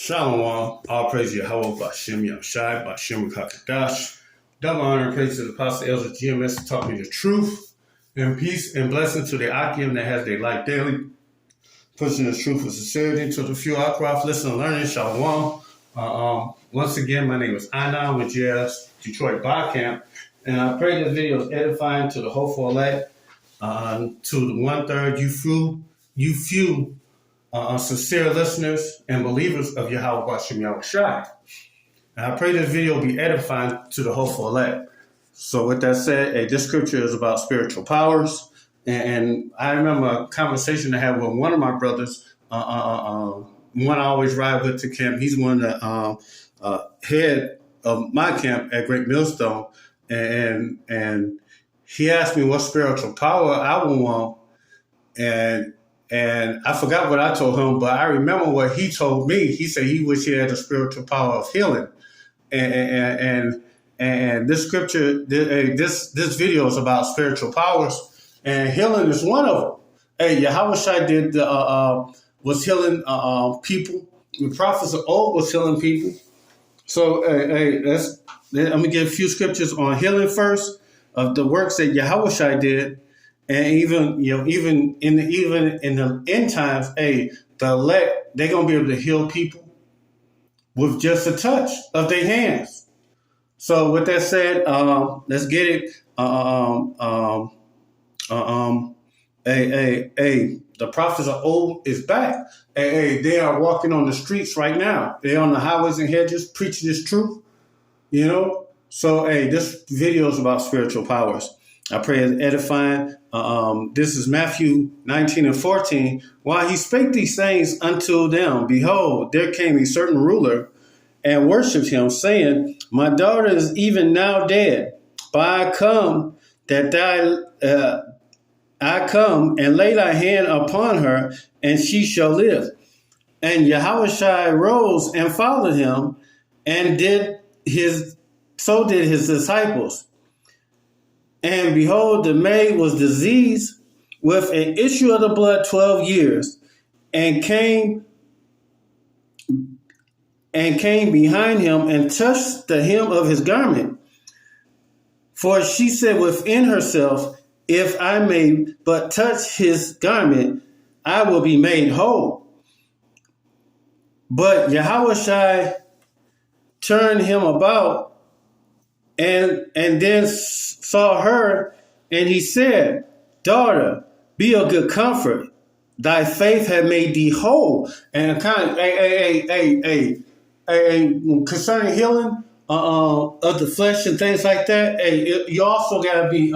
Shalom, all praise Yahweh, Bashem Yahshai, Bashem Kakadash. Double honor and praise to the Apostle Elder GMS who taught me the truth, and peace and blessing to the Akim that has their life daily, pushing the truth with sincerity to the few Akraf, listen and learning. Shalom. Once again, my name is Anan with JS Detroit Bar Camp, and I pray this video is edifying to the hopeful elect, to the 1/3 you few sincere listeners and believers of Yahweh Bashem Yahushai. And I pray this video will be edifying to the hopeful elect. So with that said, this scripture is about spiritual powers. And I remember a conversation I had with one of my brothers, one I always ride with to camp. He's one of the head of my camp at Great Millstone. And he asked me what spiritual power I would want. And I forgot what I told him, but I remember what he told me. He said he wished he had the spiritual power of healing. And this scripture, this video is about spiritual powers, and healing is one of them. Hey, Yahushua did was healing people. The prophets of old was healing people. So I'm gonna give a few scriptures on healing first of the works that Yahushua did. And even in the end times, the elect, they're gonna be able to heal people with just a touch of their hands. So with that said, let's get it. The prophets of old is back. They are walking on the streets right now. They're on the highways and hedges preaching this truth. So this video is about spiritual powers. I pray it's edifying. This is Matthew 19:14. While he spake these things unto them, behold, there came a certain ruler and worshipped him, saying, My daughter is even now dead, but I come and lay thy hand upon her, and she shall live. And Yahushua rose and followed him, and so did his disciples. And behold, the maid was diseased with an issue of the blood 12 years, and came behind him and touched the hem of his garment. For she said within herself, If I may but touch his garment, I will be made whole. But Yahushua turned him about and then saw her, and he said, Daughter, be of good comfort. Thy faith had made thee whole. And concerning healing of the flesh and things like that, you also gotta be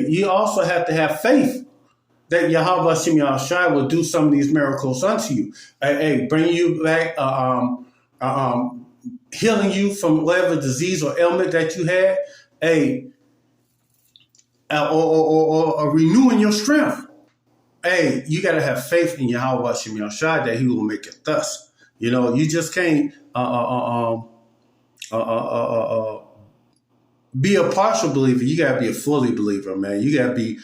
you also have to have faith that Yahweh Bashem Yahushai will do some of these miracles unto you. Bring you back, healing you from whatever disease or ailment that you had, or renewing your strength. You got to have faith in Yahweh Bashem Yahushai that he will make it thus. You just can't be a partial believer. You got to be a fully believer, man. You got to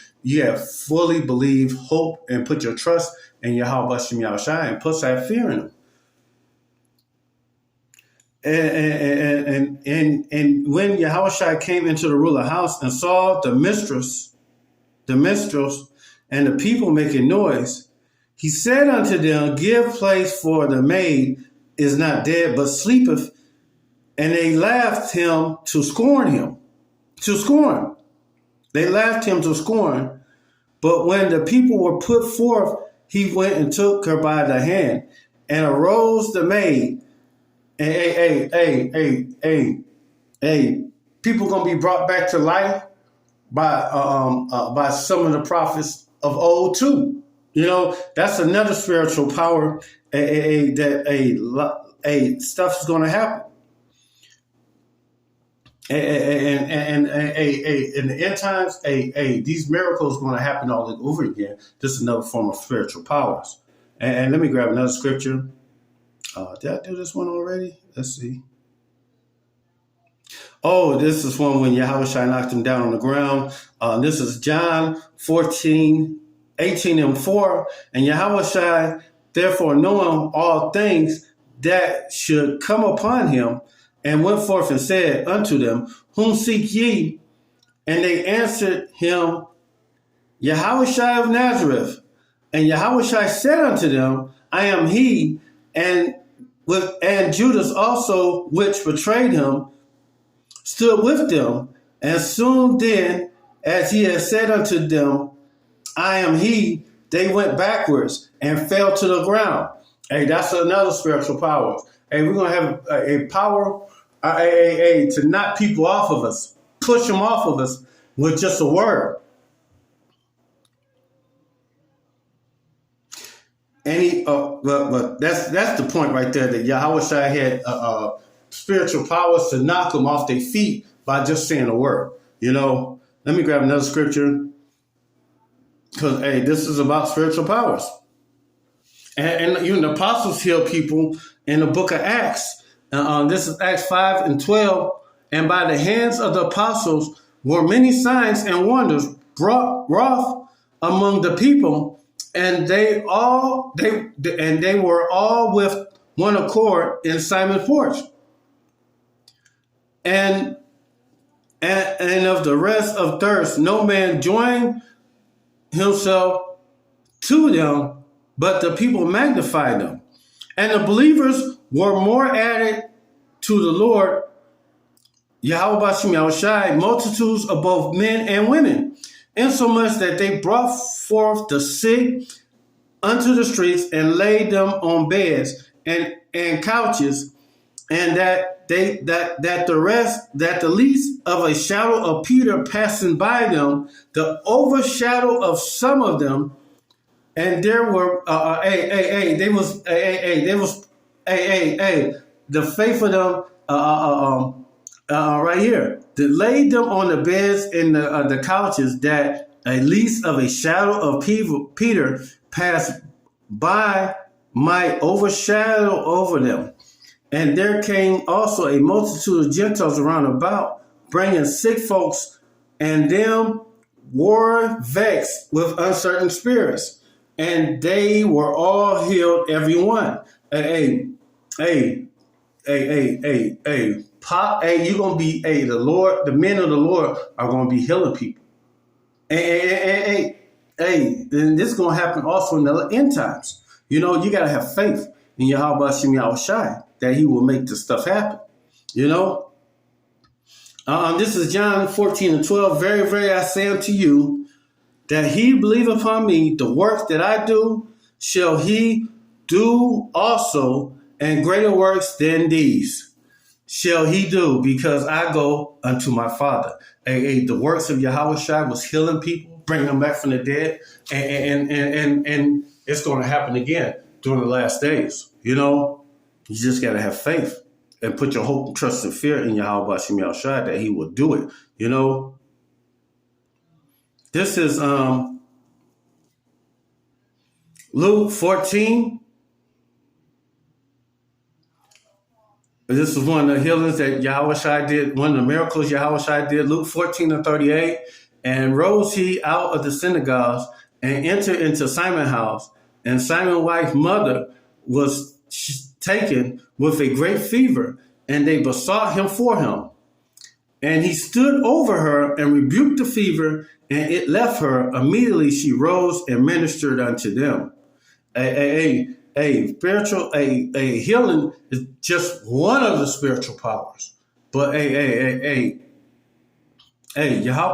fully believe, hope, and put your trust in Yahweh Bashem Yahushai and put that fear in him. And when Yahushua came into the ruler's house and saw the minstrels and the people making noise, he said unto them, Give place, for the maid is not dead, but sleepeth. And they laughed him to scorn. They laughed him to scorn. But when the people were put forth, he went and took her by the hand, and arose the maid. People gonna be brought back to life by some of the prophets of old too. That's another spiritual power. Stuff is gonna happen. And in the end times, these miracles are gonna happen all over again. This is another form of spiritual powers. And let me grab another scripture. Did I do this one already? Let's see. This is one when Yahushua knocked him down on the ground. This is John 14:18 and 4. And Yahushua therefore knowing all things that should come upon him, and went forth and said unto them, Whom seek ye? And they answered him, Yahushua of Nazareth. And Yahushua said unto them, I am he, and Judas also, which betrayed him, stood with them. And soon then, as he had said unto them, I am he, they went backwards and fell to the ground. Hey, that's another spiritual power. Hey, we're going to have a power to knock people off of us, push them off of us with just a word. And but that's the point right there, that Yahushua had spiritual powers to knock them off their feet by just saying a word. You know, let me grab another scripture, because, hey, this is about spiritual powers. And even the apostles heal people in the book of Acts. This is Acts 5:12. And by the hands of the apostles were many signs and wonders wrought among the people, and they were all with one accord in Simon's porch. And of the rest of thirst, no man joined himself to them, but the people magnified them. And the believers were more added to the Lord, Yahweh Yahushai, multitudes of both men and women, insomuch that they brought forth the sick unto the streets and laid them on beds and couches, and that the least of a shadow of Peter passing by them, the overshadow of some of them, and there were the faith of them right here. They laid them on the beds and the couches, that a least of a shadow of Peter passed by might overshadow over them. And there came also a multitude of Gentiles around about, bringing sick folks, and them were vexed with uncertain spirits, and they were all healed, every one. You're gonna be the Lord, the men of the Lord are gonna be healing people. And this is gonna happen also in the end times. You know, you gotta have faith in Yahweh Shem Yahushai that he will make this stuff happen. You know? This is John 14:12. Very, very I say unto you, that he believe upon me, the works that I do, shall he do also, and greater works than these shall he do, because I go unto my Father. The works of Yahushua was healing people, bringing them back from the dead, and it's going to happen again during the last days. You know, you just got to have faith and put your hope and trust and fear in Yahweh Shem Yahushua that he will do it. You know, this is Luke 14. This is one of the healings that Yahushua did, one of the miracles Yahushua did. Luke 14:38. And rose he out of the synagogues and entered into Simon's house. And Simon's wife's mother was taken with a great fever, and they besought him for him. And he stood over her and rebuked the fever, and it left her. Immediately she rose and ministered unto them. A healing is just one of the spiritual powers. But Yahweh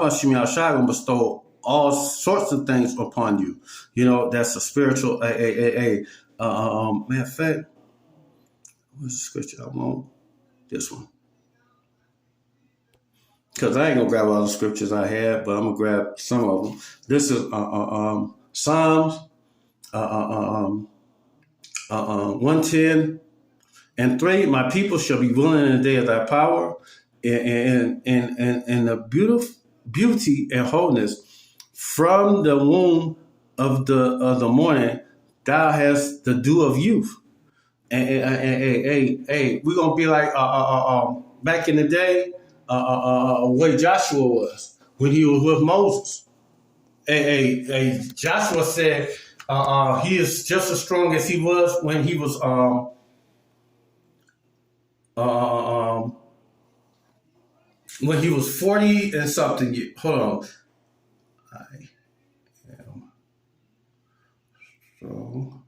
Shem Yahushua will bestow all sorts of things upon you. You know, that's a spiritual matter of fact. What's the scripture I want? This one. Because I ain't gonna grab all the scriptures I had, but I'm gonna grab some of them. This is Psalms 110:3. My people shall be willing in the day of thy power, and the beauty and wholeness from the womb of the morning. Thou hast the dew of youth. We're gonna be like back in the day, where Joshua was when he was with Moses. Joshua said, He is just as strong as he was when he was when he was 40 and something. Hold on. I am strong.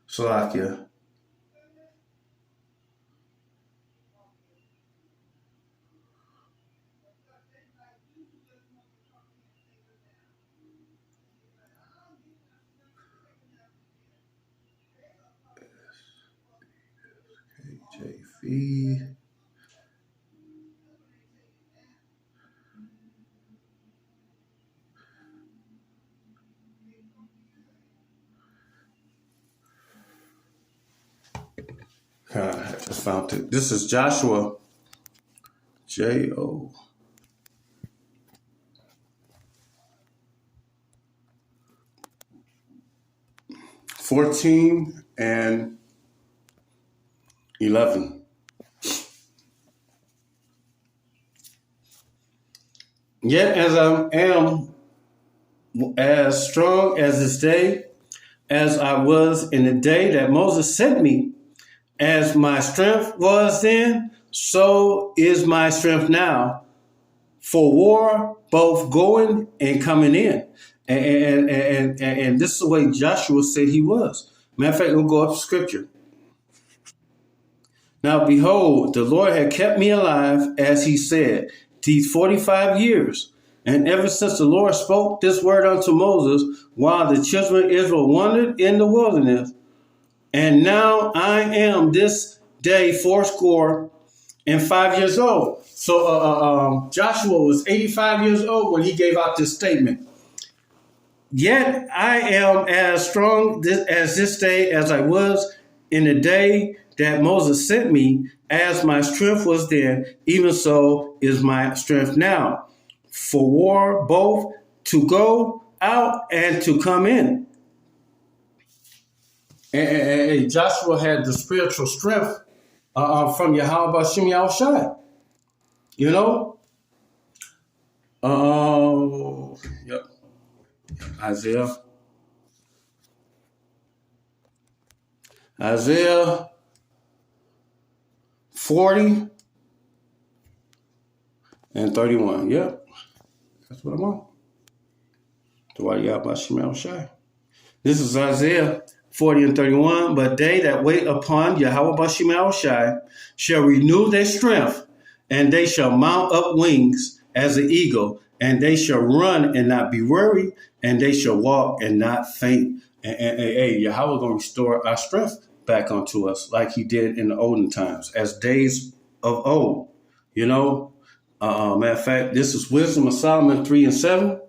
Slovakia. JV. I just found it. This is Joshua. J-O. 14 and 11. Yet as I am as strong as this day, as I was in the day that Moses sent me, as my strength was then, so is my strength now, for war, both going and coming in. And this is the way Joshua said he was. Matter of fact, we'll go up to scripture. Now, behold, the Lord had kept me alive, as he said, these 45 years. And ever since the Lord spoke this word unto Moses, while the children of Israel wandered in the wilderness, and now I am this day 85 years old. So Joshua was 85 years old when he gave out this statement. Yet I am as strong as this day as I was in the day that Moses sent me, as my strength was then, even so is my strength now, for war, both to go out and to come in. And Joshua had the spiritual strength from Yahweh Bashim Yahushai. You know? Yep. Isaiah 40 and 31. Yep. That's what I'm on. This is Isaiah 40 and 31. But they that wait upon Yahweh Bashim Yahushai shall renew their strength, and they shall mount up wings as an eagle, and they shall run and not be weary, and they shall walk and not faint. And Yahweh going to restore our strength back unto us like he did in the olden times, as days of old. You know, matter of fact, this is Wisdom of Solomon 3 and 7.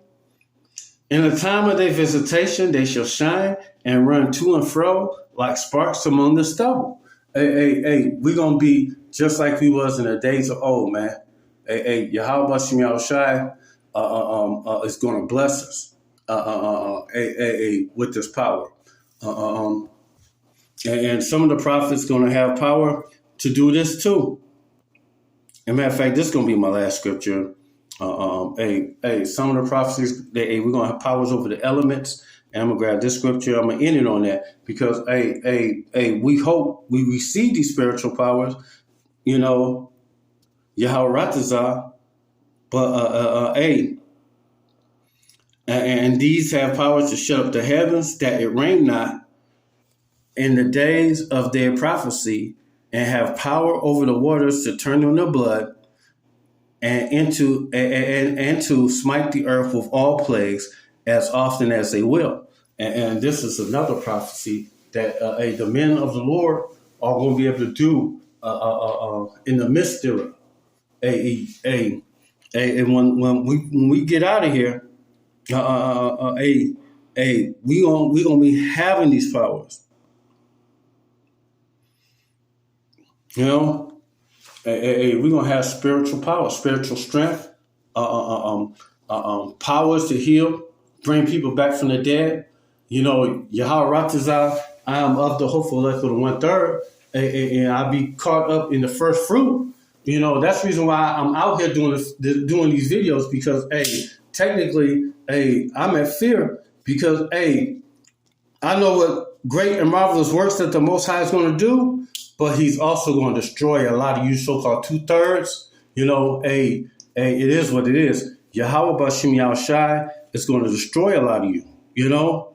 In the time of their visitation, they shall shine and run to and fro like sparks among the stubble. We're going to be just like we was in the days of old, man. Yahweh Bashim Yahushai is going to bless us with this power. And some of the prophets going to have power to do this too. As a matter of fact, this is going to be my last scripture. Some of the prophecies, we're going to have powers over the elements. And I'm going to grab this scripture. I'm going to end it on that because, we hope we receive these spiritual powers, you know, Yahweh Ratazah, but, and these have powers to shut up the heavens that it rain not in the days of their prophecy, and have power over the waters to turn them to blood, and to smite the earth with all plagues as often as they will. And this is another prophecy that the men of the Lord are going to be able to do in the midst of it. And when we get out of here, we gonna be having these powers. You know, we're going to have spiritual power, spiritual strength, powers to heal, bring people back from the dead. You know, Yahweh Ratazah, I am of the hopeful elect of the 1/3, and I'll be caught up in the first fruit You know, that's the reason why I'm out here doing these videos, because, hey, technically, hey, I'm at fear because, hey, I know what great and marvelous works that the Most High is going to do, but He's also going to destroy a lot of you so-called 2/3. You know, hey, it is what it is. Yahweh Bashim Yahushai is going to destroy a lot of you. You know,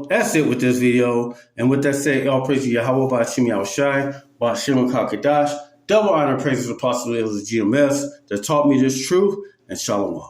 that's it with this video. And with that said, all praise to Yahweh Bashim Yahushai, Bashim Kakadash. Double honor, praises to Apostle Elder GMS that taught me this truth, and Shalom.